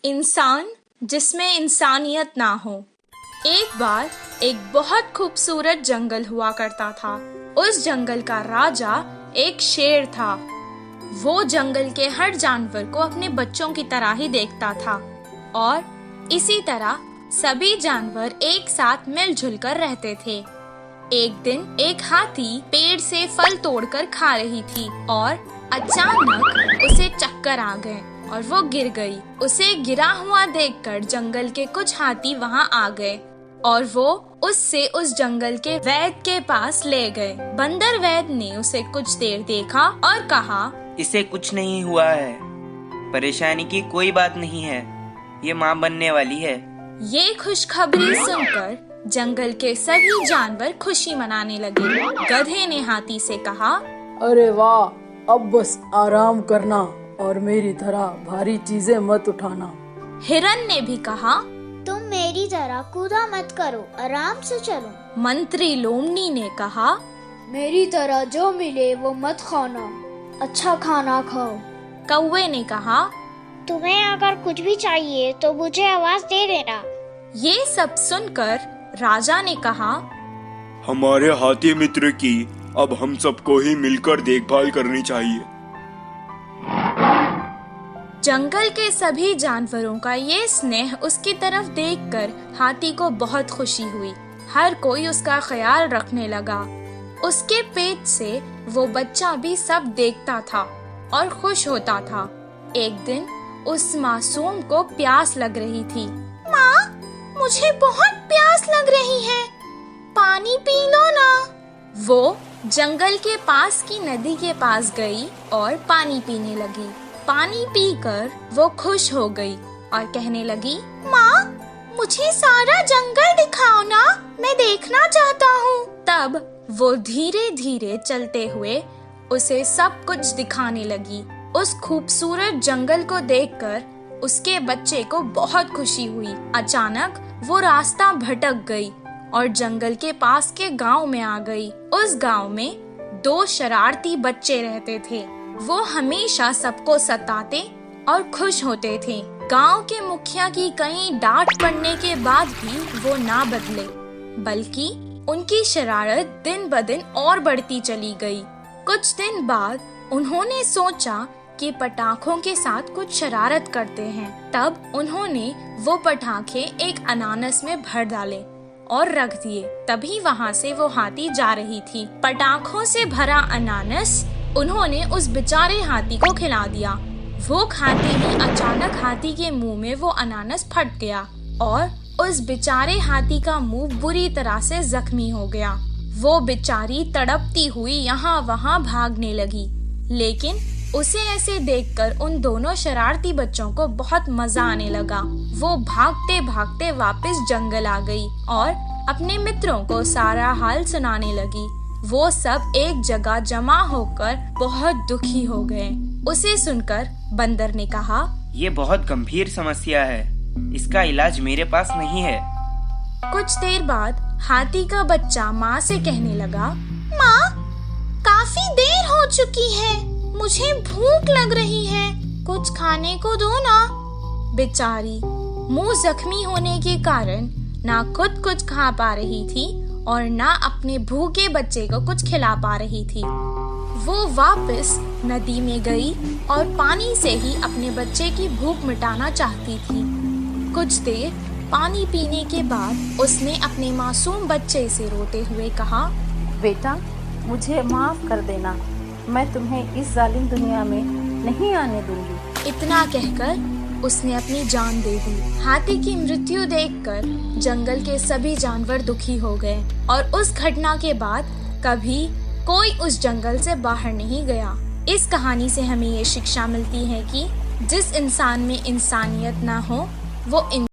इंसान जिसमें इंसानियत ना हो। एक बार एक बहुत खूबसूरत जंगल हुआ करता था। उस जंगल का राजा एक शेर था। वो जंगल के हर जानवर को अपने बच्चों की तरह ही देखता था और इसी तरह सभी जानवर एक साथ मिलजुल कर रहते थे। एक दिन एक हाथी पेड़ से फल तोड़कर खा रही थी और अचानक उसे चक्कर आ गए और वो गिर गई। उसे गिरा हुआ देखकर जंगल के कुछ हाथी वहाँ आ गए और वो उससे उस जंगल के वैद्य के पास ले गए। बंदर वैद्य ने उसे कुछ देर देखा और कहा, इसे कुछ नहीं हुआ है, परेशानी की कोई बात नहीं है, ये माँ बनने वाली है। ये खुशखबरी सुनकर जंगल के सभी जानवर खुशी मनाने लगे। गधे ने हाथी से कहा, अरे वाह, अब बस आराम करना और मेरी तरह भारी चीजें मत उठाना। हिरन ने भी कहा, तुम मेरी तरह कूदा मत करो, आराम से चलो। मंत्री लोमड़ी ने कहा, मेरी तरह जो मिले वो मत खाना, अच्छा खाना खाओ। कौवे ने कहा, तुम्हें अगर कुछ भी चाहिए तो मुझे आवाज दे देना। ये सब सुनकर राजा ने कहा, हमारे हाथी मित्र की अब हम सबको ही मिलकर देखभाल करनी चाहिए। जंगल के सभी जानवरों का ये स्नेह उसकी तरफ देखकर हाथी को बहुत खुशी हुई। हर कोई उसका ख्याल रखने लगा। उसके पेट से वो बच्चा भी सब देखता था और खुश होता था। एक दिन उस मासूम को प्यास लग रही थी। माँ, मुझे बहुत प्यास लग रही है, पानी पी लो ना। वो जंगल के पास की नदी के पास गई और पानी पीने लगी। पानी पीकर वो खुश हो गई और कहने लगी, माँ, मुझे सारा जंगल दिखाओ ना, मैं देखना चाहता हूँ। तब वो धीरे धीरे चलते हुए उसे सब कुछ दिखाने लगी। उस खूबसूरत जंगल को देखकर उसके बच्चे को बहुत खुशी हुई। अचानक वो रास्ता भटक गई और जंगल के पास के गांव में आ गई। उस गांव में 2 शरारती बच्चे रहते थे। वो हमेशा सबको सताते और खुश होते थे। गांव के मुखिया की कई डांट पड़ने के बाद भी वो ना बदले, बल्कि उनकी शरारत दिन ब दिन और बढ़ती चली गई। कुछ दिन बाद उन्होंने सोचा कि पटाखों के साथ कुछ शरारत करते हैं। तब उन्होंने वो पटाखे एक अनानास में भर डाले और रख दिए। तभी वहाँ से वो हाथी जा रही थी। पटाखों से भरा अनानास उन्होंने उस बेचारे हाथी को खिला दिया। वो खाते ही अचानक हाथी के मुंह में वो अनानास फट गया और उस बेचारे हाथी का मुंह बुरी तरह से जख्मी हो गया। वो बेचारी तड़पती हुई यहाँ वहाँ भागने लगी, लेकिन उसे ऐसे देखकर उन दोनों शरारती बच्चों को बहुत मजा आने लगा। वो भागते भागते वापस जंगल आ गई और अपने मित्रों को सारा हाल सुनाने लगी। वो सब एक जगह जमा होकर बहुत दुखी हो गए। उसे सुनकर बंदर ने कहा, ये बहुत गंभीर समस्या है, इसका इलाज मेरे पास नहीं है। कुछ देर बाद हाथी का बच्चा माँ से कहने लगा, माँ, काफी देर हो चुकी है, मुझे भूख लग रही है, कुछ खाने को दो ना। बेचारी मुंह जख्मी होने के कारण ना खुद कुछ खा पा रही थी और ना अपने भूखे बच्चे को कुछ खिला पा रही थी। वो वापस नदी में गई और पानी से ही अपने बच्चे की भूख मिटाना चाहती थी। कुछ देर पानी पीने के बाद उसने अपने मासूम बच्चे से रोते हुए कहा, बेटा, मुझे माफ कर देना, मैं तुम्हें इस जालिम दुनिया में नहीं आने दूंगी। इतना कहकर उसने अपनी जान दे दी। हाथी की मृत्यु देखकर जंगल के सभी जानवर दुखी हो गए और उस घटना के बाद कभी कोई उस जंगल से बाहर नहीं गया। इस कहानी से हमें ये शिक्षा मिलती है कि जिस इंसान में इंसानियत ना हो वो